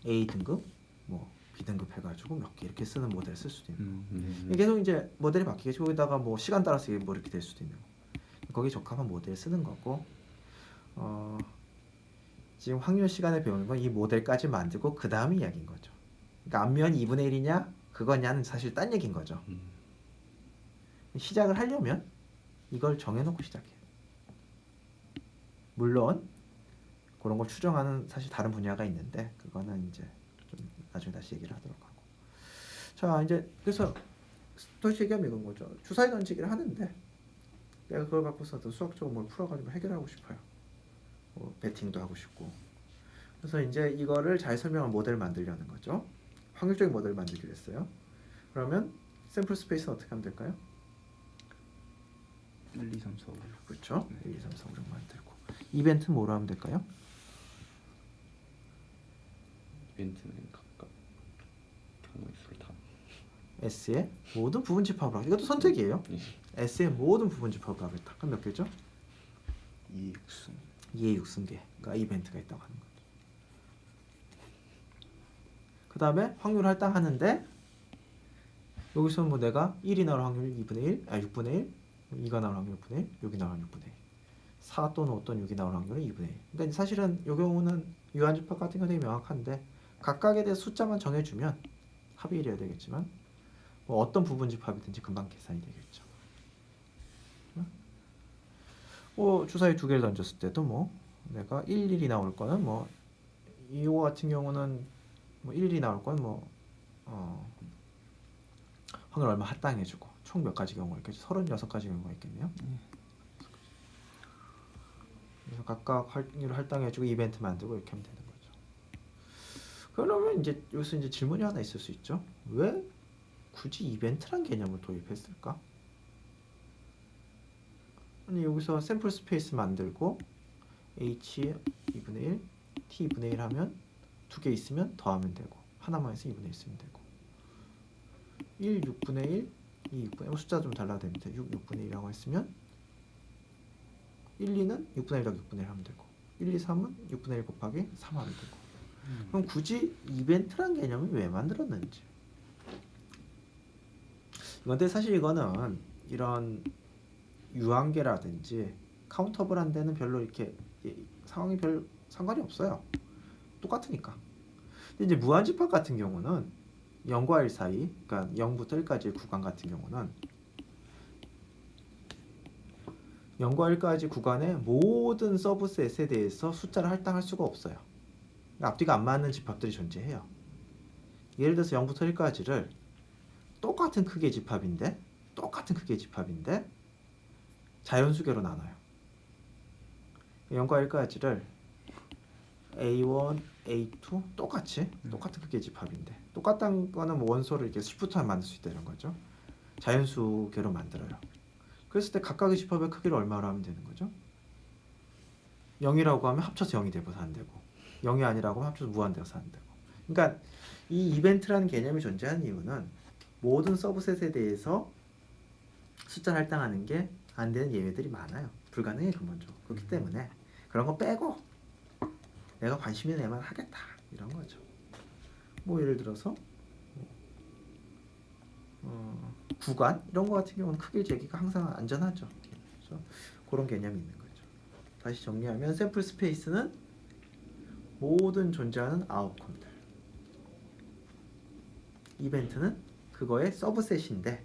Speaker 1: A 등급, 뭐 B 등급 해가지고 몇 개 이렇게 쓰는 모델을 쓸 수도 있는 거. 계속 이제 모델이 바뀌겠죠. 거기다가 뭐 시간 따라서 뭐 이렇게 될 수도 있는 거. 거기에 적합한 모델을 쓰는 거고. 지금 확률 시간에 배우는 건 이 모델까지 만들고 그 다음 이야기인 거죠. 그러니까 앞면 2분의 1이냐 그거냐는 사실 딴 얘기인 거죠. 시작을 하려면 이걸 정해놓고 시작해요. 물론 그런 걸 추정하는 사실 다른 분야가 있는데 그거는 이제 좀 나중에 다시 얘기를 하도록 하고. 자 이제 그래서 다시 얘기하면 이건 거죠. 주사위 던지기를 하는데 내가 그걸 갖고서 어떤 수학적으로 뭘 풀어가지고 해결하고 싶어요. 뭐 배팅도 하고 싶고. 그래서 이제 이거를 잘 설명한 모델을 만들려는 거죠. 확률적인 모델을 만들기로 했어요. 그러면 샘플 스페이스는 어떻게 하면 될까요?
Speaker 3: 1, 2, 3, 4, 5.
Speaker 1: 그렇죠. 1, 2, 3, 4, 5, 6 만들고. 이벤트는 뭐로 하면 될까요?
Speaker 2: 이벤트는 각각 경우의 수를 다.
Speaker 1: S의 모든 부분 집합으로 하겠다. 이것도 선택이에요. S의 모든 부분 집합으로 하겠다. 그럼 몇 개죠?
Speaker 3: 2, 6승.
Speaker 1: 2의 6승계가 이벤트가 있다고 하는 거죠. 그 다음에 확률 할당하는데 여기서 뭐 내가 1이 나올 확률 2분의 1, 6분의 1, 2가 나올 확률 6분의 1, 6이 나올 확률 6분의 1, 4 또는 어떤 6이 나올 확률은 2분의 1. 그러니까 사실은 이 경우는 유한집합 같은 거 되게 명확한데 각각에 대해 숫자만 정해주면 합이 1이어야 되겠지만 뭐 어떤 부분 집합이든지 금방 계산이 되겠죠. 주사위 2개를 던졌을 때도 뭐 내가 1, 1이 나올 거는 뭐 이거 같은 경우는 뭐 1, 1이 나올 건 뭐 확률 얼마 할당해주고 총 몇 가지 경우가 있겠죠. 36가지 경우가 있겠네요. 그래서 각각 확률을 할당해주고 이벤트 만들고 이렇게 하면 되는 거죠. 그러면 이제 여기서 이제 질문이 하나 있을 수 있죠. 왜 굳이 이벤트란 개념을 도입했을까? 아니 여기서 샘플 스페이스 만들고 H 2분의 1, T 2분의 1 하면 2개 있으면 더하면 되고 하나만 있으면 2분의 1 쓰면 되고 1, 6분의 1, 2, 6분의 1 숫자 좀 달라도 됩니다. 6, 6분의 1이라고 했으면 1, 2는 6분의 1 더하기 6분의 1 하면 되고 1, 2, 3은 6분의 1 곱하기 3 하면 되고 그럼 굳이 이벤트란 개념을 왜 만들었는지 근데 사실 이거는 이런 유한계라든지 카운터블한 데는 별로 이렇게 상황이 별 상관이 없어요. 똑같으니까. 근데 이제 무한집합 같은 경우는 0과 1 사이, 그러니까 0부터 1까지의 구간 같은 경우는 0과 1까지 구간의 모든 서브셋에 대해서 숫자를 할당할 수가 없어요. 앞뒤가 안 맞는 집합들이 존재해요. 예를 들어서 0부터 1까지를 똑같은 크기의 집합인데 자연수계로 나눠요. 0과 1까지를 A1, A2 똑같은 크기의 집합인데 똑같다는 거는 뭐 원소를 이렇게 시프트만 만들 수 있다는 거죠. 자연수계로 만들어요. 그랬을 때 각각의 집합의 크기를 얼마로 하면 되는 거죠? 0이라고 하면 합쳐서 0이 되고서 안 되고 0이 아니라고 하면 합쳐서 무한되어서 안 되고 그러니까 이 이벤트라는 개념이 존재하는 이유는 모든 서브셋에 대해서 숫자를 할당하는 게 안 되는 예외들이 많아요. 불가능해 근본적으로. 그렇기 때문에 그런 거 빼고 내가 관심 있는 애만 하겠다 이런 거죠. 뭐 예를 들어서 구간 이런 거 같은 경우는 크기 재기가 항상 안전하죠. 그래서 그런 개념이 있는 거죠. 다시 정리하면 샘플 스페이스는 모든 존재하는 아웃컴들, 이벤트는 그거의 서브셋인데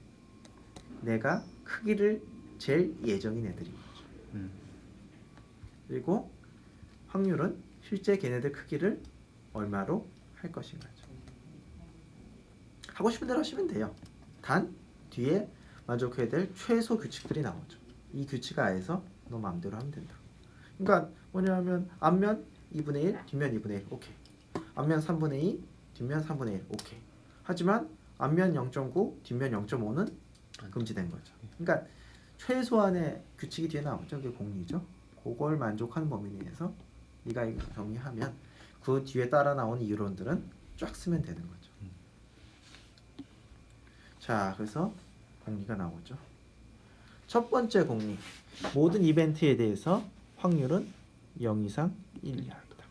Speaker 1: 내가 크기를 잴 예정인 애들인 거죠. 그리고 확률은 실제 걔네들 크기를 얼마로 할 것인 거죠. 하고 싶은 대로 하시면 돼요. 단 뒤에 만족해야 될 최소 규칙들이 나오죠. 이 규칙 하에서 너 마음대로 하면 된다. 그러니까 뭐냐면 앞면 2분의 1, 뒷면 2분의 1 오케이. 앞면 3분의 2, 뒷면 3분의 1 오케이. 하지만 앞면 0.9, 뒷면 0.5는 금지된 거죠. 그러니까 최소한의 규칙이 뒤에 나오죠. 그게 공리죠. 그걸 만족하는 범위 내에서 네가 이거 정리하면 그 뒤에 따라 나온 이론들은 쫙 쓰면 되는 거죠. 자, 그래서 공리가 나오죠. 첫 번째 공리, 모든 이벤트에 대해서 확률은 0 이상 1 이하입니다.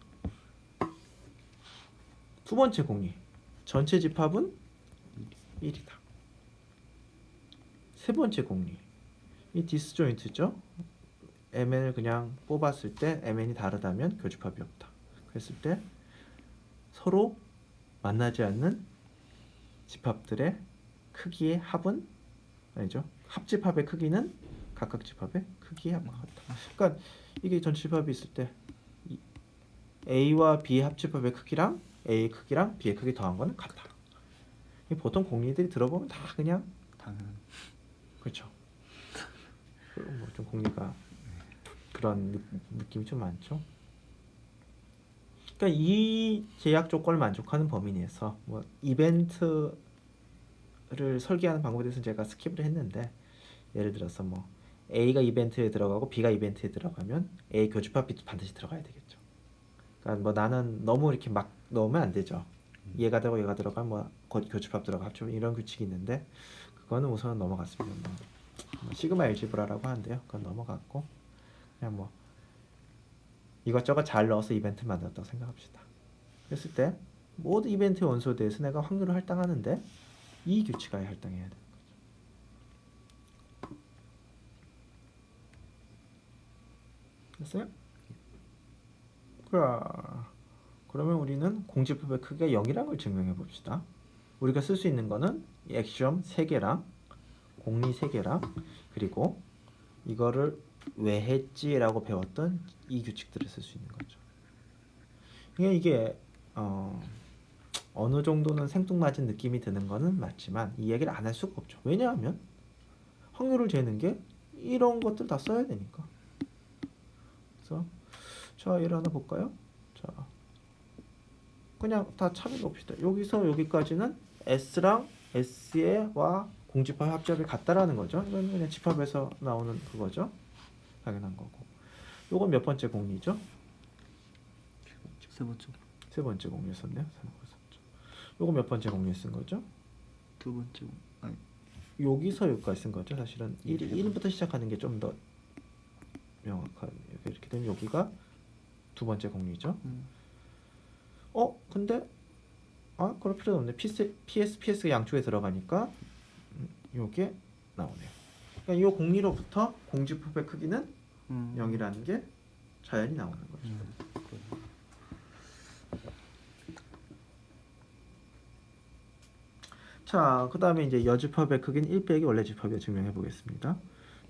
Speaker 1: 두 번째 공리, 전체 집합은 1이다. 세 번째 공리, 이 디스조인트죠. MN을 그냥 뽑았을 때 MN이 다르다면 교집합이 없다. 그랬을 때 서로 만나지 않는 집합들의 크기의 합은 아니죠. 합집합의 크기는 각각 집합의 크기의 합과 같다. 그러니까 이게 전체 집합이 있을 때 A와 B의 합집합의 크기랑 A의 크기랑 B의 크기 더한 거는 같다. 보통 공리들이 들어보면 다 그냥
Speaker 3: 당연한.
Speaker 1: 그렇죠. 뭐 좀 공리가 그런 느낌이 좀 많죠. 그러니까 이 제약 조건을 만족하는 범위 내에서 뭐 이벤트를 설계하는 방법에 대해서 제가 스킵을 했는데 예를 들어서 뭐 A가 이벤트에 들어가고 B가 이벤트에 들어가면 A 교집합이 반드시 들어가야 되겠죠. 그러니까 뭐 나는 너무 이렇게 막 넣으면 안 되죠. 얘가 들어가고 얘가 들어가면 뭐 교집합 들어가 합쳐 이런 규칙이 있는데 그거는 우선 넘어갔습니다. 뭐 시그마 알지브라라고 하는데요. 그건 넘어갔고 그냥 뭐 이것저것 잘 넣어서 이벤트 만들었다고 생각합시다. 그랬을 때 모든 이벤트 원소에 대해서 내가 확률을 할당하는데 이 규칙하에 할당해야 되는 거죠. 됐어요? 그러면 우리는 공집합의 크기가 0이라는 걸 증명해 봅시다. 우리가 쓸 수 있는 거는 액시엄 3개랑 공리 3개랑 그리고 이거를 왜 했지라고 배웠던 이 규칙들을 쓸 수 있는 거죠. 이게 어느 정도는 생뚱맞은 느낌이 드는 거는 맞지만 이 얘기를 안 할 수가 없죠. 왜냐하면 확률을 재는 게 이런 것들 다 써야 되니까. 그래서 자, 예를 하나 볼까요? 자, 그냥 다 참여 봅시다. 여기서 여기까지는 S랑 S와 공집합 합집합이 같다라는 거죠. 이건 그냥 집합에서 나오는 그거죠. 당연한 거고. 요건 몇 번째 공리죠?
Speaker 3: 세 번째.
Speaker 1: 세 번째 공리 썼네요. 요건 몇 번째 공리 쓴 거죠?
Speaker 3: 두 번째. 아니.
Speaker 1: 여기서 여기까지 쓴 거죠. 사실은 1부터 시작하는 게 좀 더 명확한. 이렇게 되면 여기가 두 번째 공리죠. 근데 그럴 필요는 없네. PS가 양쪽에 들어가니까 요게 나오네요. 그러니까 이 공리로부터 공집합의 크기는 0이라는 게 자연히 나오는 거죠. 자, 그 다음에 이제 여집합의 크기는 1 빼기 원래 집합이라 증명해 보겠습니다.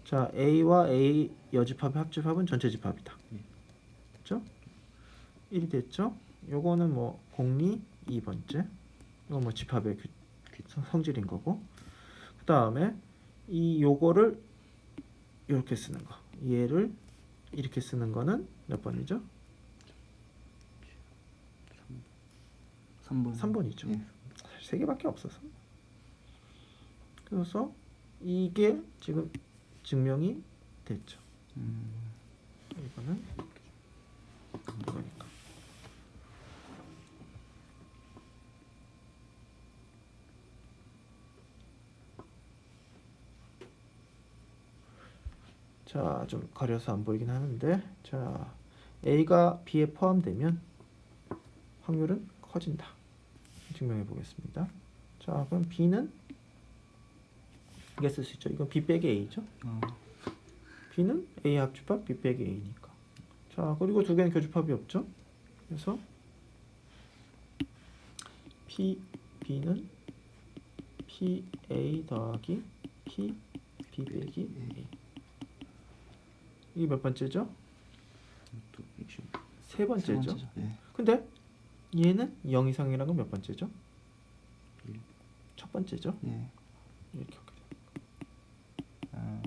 Speaker 1: 자, A와 A 여집합의 합집합은 전체 집합이다. 그렇죠? 1이 됐죠? 요거는 뭐 공리 2번째. 이건 뭐 집합의 성질인 거고. 그 다음에 요거를 이렇게 쓰는 거. 얘를 이렇게 쓰는 거는 몇 번이죠?
Speaker 3: 3번.
Speaker 1: 3번이죠.
Speaker 3: 예.
Speaker 1: 세 개밖에 없어서. 그래서 이게 지금 증명이 됐죠. 이거는 이거니까. 자, 좀 가려서 안 보이긴 하는데, 자, A가 B에 포함되면 확률은 커진다. 증명해 보겠습니다. 자, 그럼 B는 이게 쓸 수 있죠. 이건 B 빼기 A죠. B는 A 합집합 B 빼기 A니까. 자, 그리고 두 개는 교집합이 없죠. 그래서 P B는 P A 더하기 P B 빼기 A. 이게 몇 번째죠?
Speaker 2: 또 지금
Speaker 1: 세 번째죠.
Speaker 3: 예.
Speaker 1: 근데 얘는 0 이상이라는 건 몇 번째죠?
Speaker 2: 일.
Speaker 1: 첫 번째죠.
Speaker 3: 예.
Speaker 1: 이렇게 하게 됩니다.
Speaker 3: 아,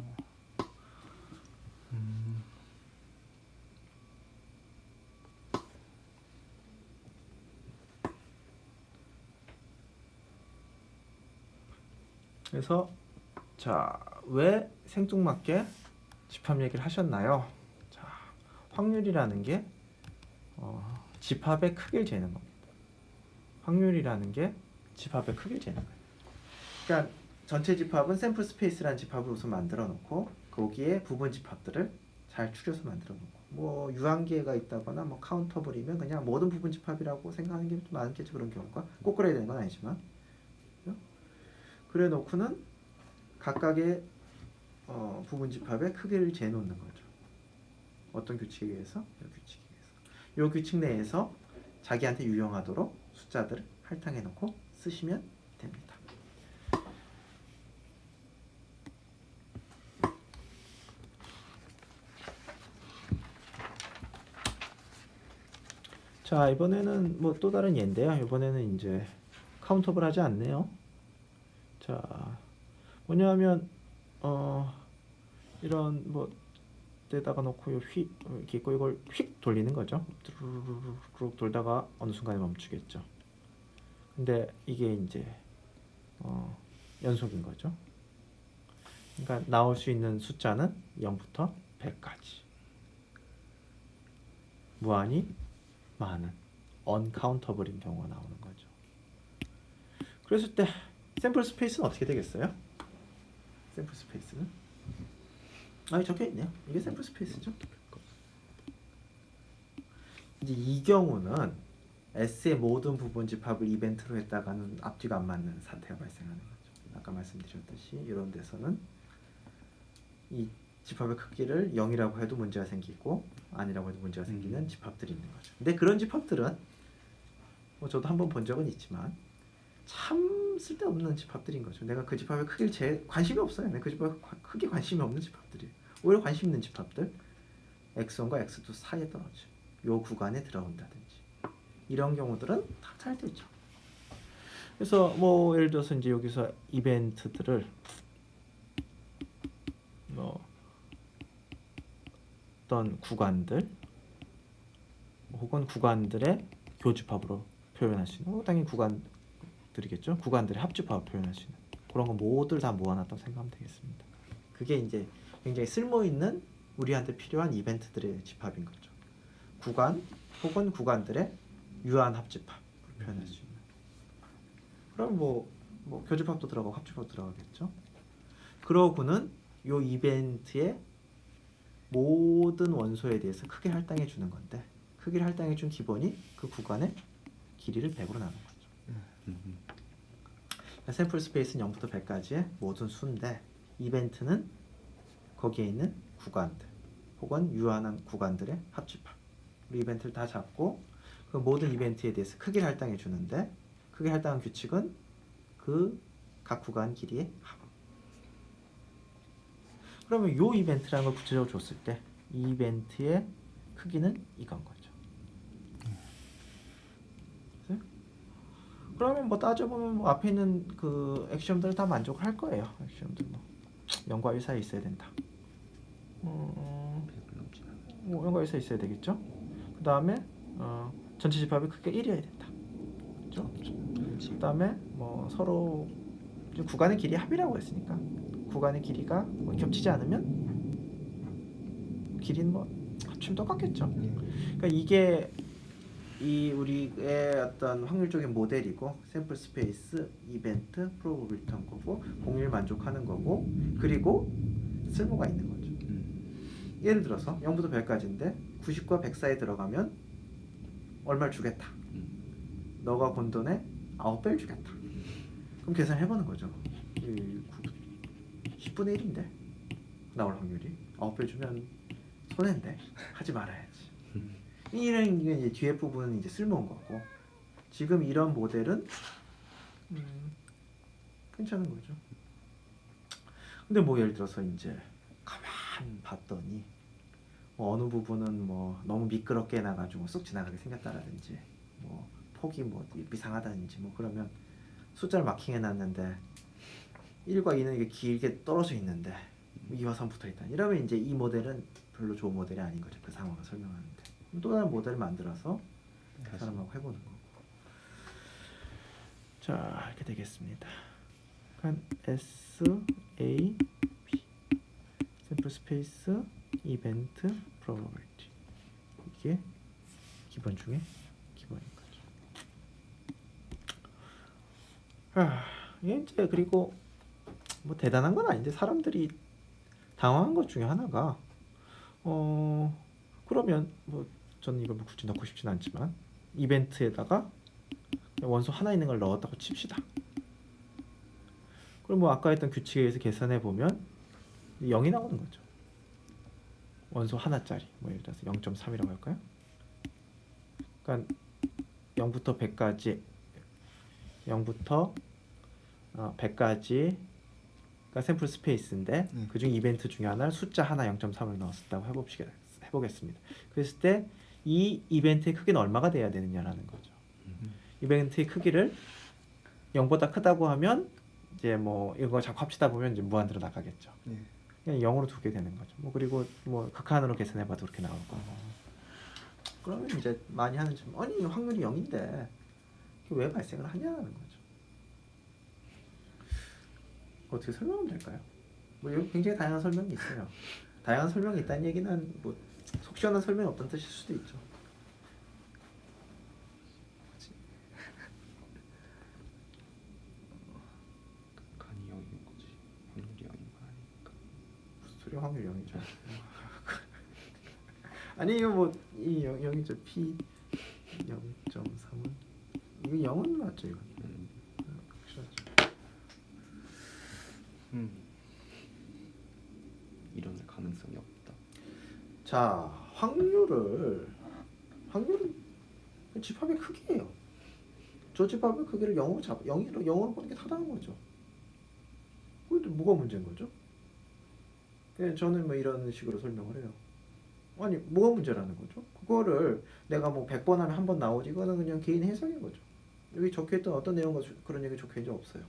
Speaker 1: 그래서 자, 왜 생뚱맞게 집합 얘기를 하셨나요? 자, 확률이라는 게 집합의 크기를 재는 겁니다. 확률이라는 게 집합의 크기를 재는 거예요. 그러니까 전체 집합은 샘플 스페이스라는 집합을 우선 만들어 놓고 거기에 부분 집합들을 잘 추려서 만들어 놓고 뭐 유한계가 있다거나 뭐 카운터블이면 그냥 모든 부분 집합이라고 생각하는 게 좀 많겠죠. 그런 경우가 꼭 그래야 되는 건 아니지만 그래 놓고는 각각의 부분 집합의 크기를 재놓는 거죠. 어떤 규칙에 의해서? 이 규칙에 의해서. 이 규칙 내에서 자기한테 유용하도록 숫자들을 할당해 놓고 쓰시면 됩니다. 자, 이번에는 뭐 또 다른 예인데요. 이번에는 이제 카운터블 하지 않네요. 자, 뭐냐면 이런 뭐 데다가 놓고 이렇게 있고 이걸 휙 돌리는 거죠. 뚜루루루룩 돌다가 어느 순간에 멈추겠죠. 근데 이게 이제 연속인 거죠. 그러니까 나올 수 있는 숫자는 0부터 100까지 무한히 많은 언카운터블인 경우가 나오는 거죠. 그랬을 때 샘플 스페이스는 어떻게 되겠어요? 샘플 스페이스는 적혀 있네요. 이게 샘플 스페이스죠. 이제 이 경우는 S의 모든 부분 집합을 이벤트로 했다가는 앞뒤가 안 맞는 사태가 발생하는 거죠. 아까 말씀드렸듯이 이런 데서는 이 집합의 크기를 0이라고 해도 문제가 생기고 아니라고 해도 문제가 생기는 집합들이 있는 거죠. 근데 그런 집합들은 뭐 저도 한번 본 적은 있지만 참 쓸데없는 집합들인 거죠. 내가 그 집합의 크기를 관심이 없어요. 내가 그 집합에 크게 관심이 없는 집합들이에요. 오히려 관심 있는 집합들 x1과 x2 사이에 떨어져 요 구간에 들어온다든지 이런 경우들은 다 잘 되죠. 그래서 뭐 예를 들어서 이제 여기서 이벤트들을 뭐 어떤 구간들 혹은 구간들의 교집합으로 표현할 수 있는 당연히 구간들이겠죠. 구간들의 합집합을 표현할 수 있는 그런 거 모두를 다 모아놨다고 생각하면 되겠습니다. 그게 이제 굉장히 쓸모있는 우리한테 필요한 이벤트들의 집합인 거죠. 구간 혹은 구간들의 유한 합집합을 표현할 수 있는. 그럼 뭐 교집합도 들어가고 합집합도 들어가겠죠. 그러고는 요 이벤트의 모든 원소에 대해서 크게 할당해 주는 건데 크기를 할당해 준 기본이 그 구간의 길이를 100으로 나눈 거죠. 샘플 스페이스는 0부터 100까지의 모든 수인데 이벤트는 거기에 있는 구간들 혹은 유한한 구간들의 합집합. 우리 이벤트를 다 잡고 그 모든 이벤트에 대해서 크기를 할당해 주는데 크게 할당한 규칙은 그 각 구간 길이의 합. 그러면 요 이벤트라는 걸 구체적으로 줬을 때 이 이벤트의 크기는 이건 거죠. 그러면 뭐 따져보면 뭐 앞에 있는 그 액시엄들을 다 만족을 할 거예요. 액시엄들 뭐 0과 1 사이에 있어야 된다. 0과 1 사이에 있어야 되겠죠. 그 다음에 전체 집합의 크기가 1이어야 된다. 그렇죠? 그 다음에 뭐 서로 구간의 길이 합이라고 했으니까 구간의 길이가 뭐 겹치지 않으면 길이는 뭐 합치면 똑같겠죠. 그러니까 이게 이 우리의 어떤 확률적인 모델이고 샘플 스페이스, 이벤트, 프로버빌리티한 거고 공률 만족하는 거고 그리고 쓸모가 있는 거죠. 예를 들어서 0부터 100까지인데 90과 100 사이에 들어가면 얼마를 주겠다. 너가 건 돈에 9배를 주겠다. 그럼 계산해보는 거죠. 10분의 1인데 나올 확률이 9배 주면 손해인데 하지 말아야지. 이런 게 이제 뒤에 부분은 이제 쓸모인 거고, 지금 이런 모델은 괜찮은 거죠. 근데 뭐 예를 들어서 이제 가만 봤더니 뭐 어느 부분은 뭐 너무 미끄럽게 나가지고 쑥 지나가게 생겼다라든지, 뭐 폭이 뭐 이상하다든지, 뭐 그러면 숫자를 마킹해 놨는데 1과 2는 이게 길게 떨어져 있는데 2와 3 붙어 있다. 이러면 이제 이 모델은 별로 좋은 모델이 아닌 거죠. 그 상황을 설명하는데. 또 다른 모델을 만들어서 그 사람하고 해보는 거고. 자, 이렇게 되겠습니다. 그러니까 S, A, B 샘플 스페이스, 이벤트, 프로버빌리티, 이게 기본 중에 기본인 거죠. 이게 이제 그리고 뭐 대단한 건 아닌데 사람들이 당황한 것 중에 하나가 그러면 뭐 저는 이걸 뭐 굳이 넣고 싶진 않지만 이벤트에다가 원소 하나 있는 걸 넣었다고 칩시다. 그럼 뭐 아까 했던 규칙에 의해서 계산해 보면 0이 나오는 거죠. 원소 하나짜리, 뭐 예를 들어서 0.3이라고 할까요? 그러니까 0부터 100까지 0부터 100까지 가 샘플 스페이스인데 그중 이벤트 중에 하나를 숫자 하나 0.3을 넣었다고 해보겠습니다. 그랬을 때 이 이벤트의 크기는 얼마가 돼야 되느냐라는 거죠. 이벤트의 크기를 0보다 크다고 하면 이제 뭐 이거 자꾸 합치다 보면 이제 무한대로 나가겠죠. 그냥 0으로 두게 되는 거죠. 뭐 그리고 뭐 극한으로 계산해봐도 그렇게 나올 거고. 그러면 이제 많이 하는 질문, 아니 확률이 0인데 왜 발생을 하냐는 거죠. 어떻게 설명하면 될까요? 뭐 여기 굉장히 다양한 설명이 있어요. 다양한 설명이 있다는 얘기는 뭐 속 시원한 설명이 없다는 뜻일 수도 있죠.
Speaker 2: 간이 0인 거지. 확률이 0인 거 아니니까.
Speaker 1: 무슨 소리 확률 0이죠. 아니 이거 뭐이 0이죠. P 0.3은 이거 0은 맞죠 이거. 확실하죠.
Speaker 2: 이런 가능성이 없다.
Speaker 1: 자, 확률은 집합의 크기예요. 저 집합의 크기를 0으로 보는 게 타당한 거죠. 그런데 뭐가 문제인 거죠? 그냥 저는 뭐 이런 식으로 설명을 해요. 아니 뭐가 문제라는 거죠? 그거를 내가 뭐 100번 하면 한 번 나오지, 이거는 그냥 개인 해석인 거죠. 여기 적혀있던 어떤 내용과 그런 얘기 적혀있는 적 없어요.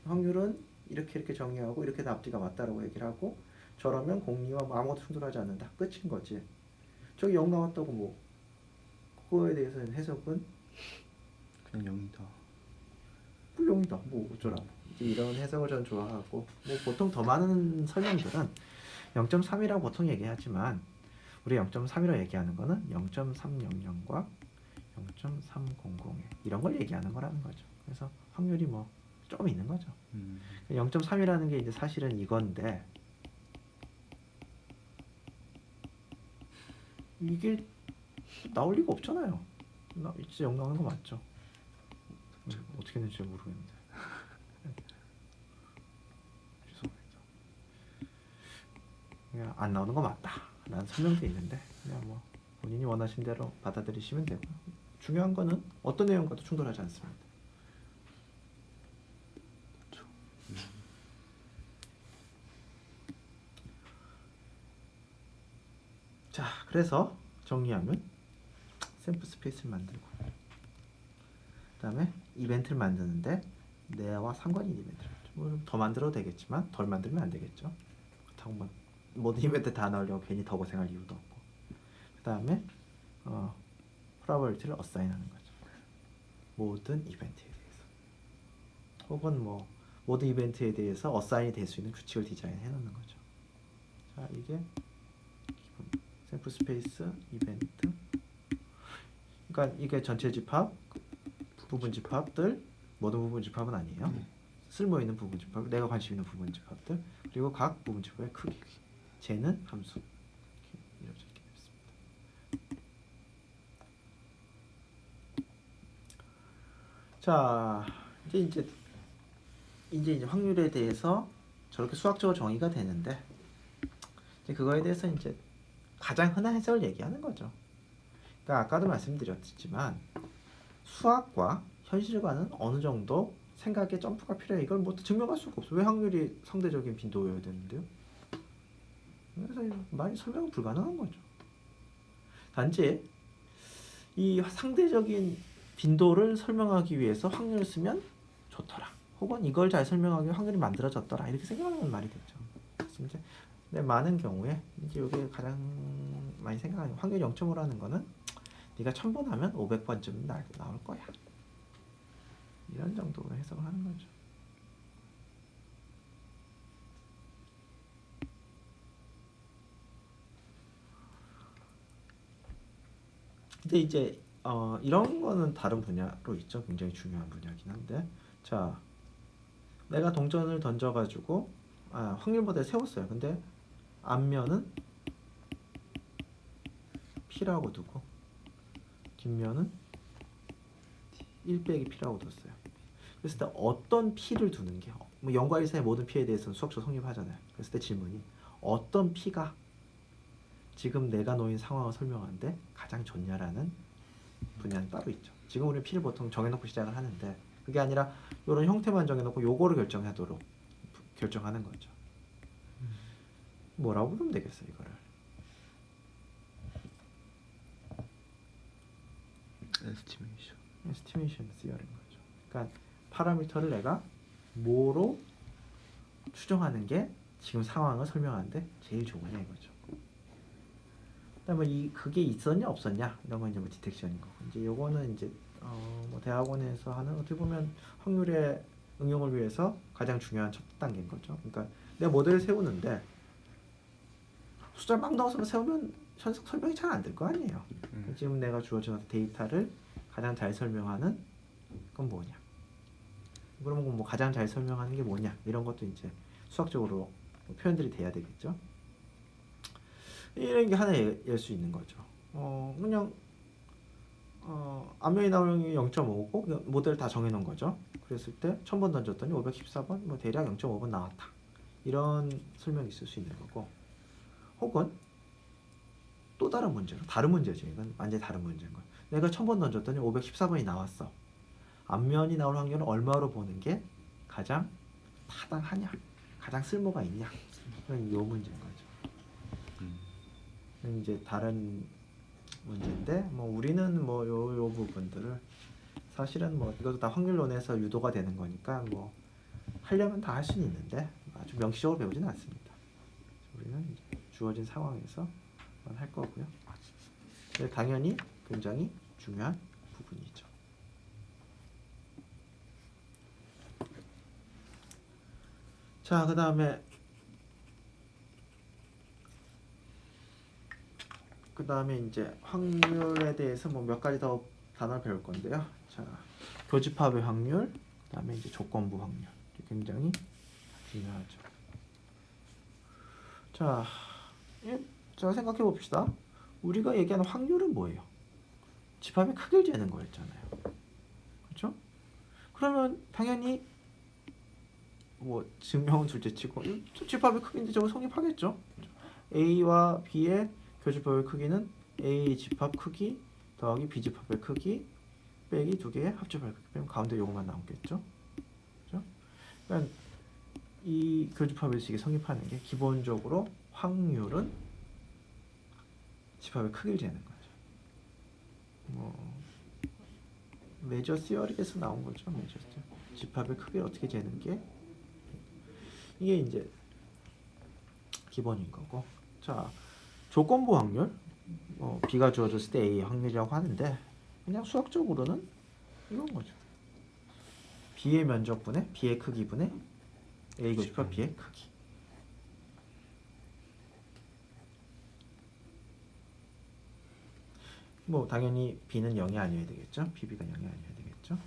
Speaker 1: 확률은 이렇게 정의하고 이렇게 앞뒤가 맞다라고 얘기를 하고, 저러면 공리와 뭐 아무것도 충돌하지 않는다, 끝인 거지. 저기 0 나왔다고 뭐 그거에 대해서는 해석은
Speaker 3: 그냥 0이다.
Speaker 1: 뭐 0이다 뭐 어쩌라고, 이런 해석을 저는 좋아하고, 뭐 보통 더 많은 설명들은 0.3이라고 보통 얘기하지만 우리 0.3이라고 얘기하는 거는 0.300과 0.300 이런 걸 얘기하는 거라는 거죠. 그래서 확률이 뭐 조금 있는 거죠. 0.3이라는 게 이제 사실은 이건데, 이게 나올 리가 없잖아요. 진짜 0 나오는 거 맞죠? 어떻게 했는지 잘 모르겠는데. 죄송합니다. 그냥 안 나오는 거 맞다 라는 설명도 있는데, 그냥 뭐 본인이 원하신 대로 받아들이시면 되고요. 중요한 거는 어떤 내용과도 충돌하지 않습니다. 자, 그래서 정리하면 샘플 스페이스를 만들고, 그 다음에 이벤트를 만드는데 내와 상관이 있는 이벤트를 뭐 더 만들어도 되겠지만 덜 만들면 안 되겠죠. 그렇다고 뭐 모든 이벤트 다 넣으려고 괜히 더 고생할 이유도 없고, 그 다음에 프로버빌리티를 어사인하는 거죠. 모든 이벤트에 대해서, 혹은 뭐 모든 이벤트에 대해서 어사인이 될 수 있는 규칙을 디자인해 놓는 거죠. 자, 이게 샘플 스페이스 이벤트, 그러니까 이게 전체 집합, 부분 집합들, 모든 부분 집합은 아니에요. 쓸모 있는 부분 집합, 내가 관심 있는 부분 집합들, 그리고 각 부분 집합의 크기, 쟤는 함수, 이렇게 이루어져 있게 됐습니다. 자, 이제 확률에 대해서 저렇게 수학적으로 정의가 되는데, 이제 그거에 대해서 이제 가장 흔한 해석을 얘기하는 거죠. 그러니까 아까도 말씀드렸지만 수학과 현실과는 어느 정도 생각의 점프가 필요해. 이걸 뭐 증명할 수가 없어. 왜 확률이 상대적인 빈도여야 되는데요? 그래서 많이 설명은 불가능한 거죠. 단지 이 상대적인 빈도를 설명하기 위해서 확률을 쓰면 좋더라. 혹은 이걸 잘 설명하기 위해 확률이 만들어졌더라. 이렇게 생각하는 말이 되죠. 그래서 이제 근데 많은 경우에 이제 이게 가장 많이 생각하는 확률 0.5라는 거는 네가 1000번 하면 500번쯤 나올 거야. 이런 정도로 해석을 하는 거죠. 근데 이제 이런 거는 다른 분야로 있죠. 굉장히 중요한 분야긴 한데, 자, 내가 동전을 던져가지고 확률 모델 세웠어요. 근데 앞면은 P라고 두고 뒷면은 1 빼기 P라고 뒀어요. 그랬을 때 어떤 P를 두는 게, 뭐 0과 1 사이의 모든 P에 대해서는 수학적으로 성립하잖아요. 그랬을 때 질문이 어떤 P가 지금 내가 놓인 상황을 설명하는데 가장 좋냐라는 분야는 따로 있죠. 지금 우리는 P를 보통 정해놓고 시작을 하는데 그게 아니라 이런 형태만 정해놓고 요거를 결정하도록 결정하는 거죠. 뭐라고 부르면 되겠어요, 이거를? 에스티메이션 시어리인 거죠. 그러니까 파라미터를 내가 뭐로 추정하는 게 지금 상황을 설명하는데 제일 좋으냐 이거죠. 그다음에 그게 있었냐 없었냐 이런 건 이제 뭐 디텍션인 거고, 이제 요거는 이제 뭐 대학원에서 하는 어떻게 보면 확률의 응용을 위해서 가장 중요한 첫 단계인 거죠. 그러니까 내가 모델을 세우는데 숫자 막 넣어서 세우면 설명이 잘 안 될 거 아니에요. 지금 내가 주어진 데이터를 가장 잘 설명하는 건 뭐냐? 그러면 뭐 가장 잘 설명하는 게 뭐냐? 이런 것도 이제 수학적으로 표현들이 돼야 되겠죠. 이런 게 하나 열 수 있는 거죠. 그냥 앞면이 나오는 게 0.5고 모델 다 정해놓은 거죠. 그랬을 때 1000번 던졌더니 514번, 뭐 대략 0.5번 나왔다. 이런 설명이 있을 수 있는 거고, 혹은 또 다른 문제로, 다른 문제죠. 이건 완전히 다른 문제인 거예요. 내가 1000번 던졌더니 514번이 나왔어. 앞면이 나올 확률은 얼마로 보는 게 가장 타당하냐, 가장 쓸모가 있냐, 이건 요 문제인 거죠. 이제 다른 문제인데, 뭐 우리는 뭐 요 부분들을 사실은 뭐 이것도 다 확률론에서 유도가 되는 거니까 뭐 하려면 다 할 수는 있는데 아주 명시적으로 배우지는 않습니다. 우리는 이제 주어진 상황에서만 할 거고요. 근데 당연히 굉장히 중요한 부분이죠. 자, 그 다음에 이제 확률에 대해서 뭐 몇 가지 더 단어를 배울 건데요. 자, 교집합의 확률, 그 다음에 이제 조건부 확률, 굉장히 중요하죠. 자, 자 생각해 봅시다. 우리가 얘기하는 확률은 뭐예요? 집합의 크기를 재는 거였잖아요. 그렇죠? 그러면 당연히 뭐 증명은 둘째치고 집합의 크기인데 저거 성립하겠죠. A와 B의 교집합의 크기는 A 집합 크기 더하기 B 집합의 크기 빼기 두 개의 합집합의 크기 빼면 가운데 요거만 나오겠죠. 그렇죠? 그러니까 이 교집합의 식이 성립하는 게 기본적으로 확률은 집합의 크기를 재는 거죠. 뭐 메저 시어리에서 나온 거죠. 메저 집합의 크기를 어떻게 재는 게 이게 이제 기본인 거고. 자, 조건부 확률, B가 주어졌을 때 A의 확률이라고 하는데 그냥 수학적으로는 이건 거죠. B의 면적분의 B의 크기분의 A 교집합 B의 크기. 뭐 당연히 B는 0이 아니어야 되겠죠. BB가 0이 아니어야 되겠죠.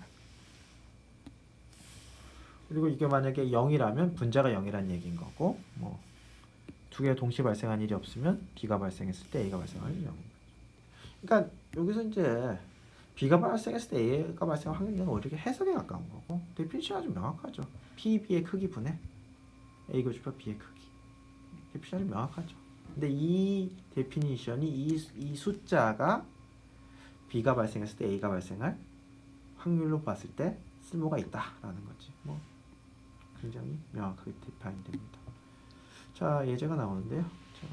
Speaker 1: 그리고 이게 만약에 0이라면 분자가 0이라는 얘기인 거고, 뭐 두 개 동시에 발생한 일이 없으면 B가 발생했을 때 A가 발생할 일이 0인 거죠. 그러니까 여기서 이제 B가 발생했을 때 A가 발생할 확률은 오히려 해석에 가까운 거고, 데피니션이 아주 명확하죠. PB의 크기 분의 A 교집합 B의 크기. 데피니션이 명확하죠. 근데 이 데피니션이 이 숫자가 B가 발생했을 때 A가 발생할 확률로 봤을 때 쓸모가 있다라는 거지. 뭐 굉장히 명확하게 디파인 됩니다. 자, 예제가 나오는데요. 자,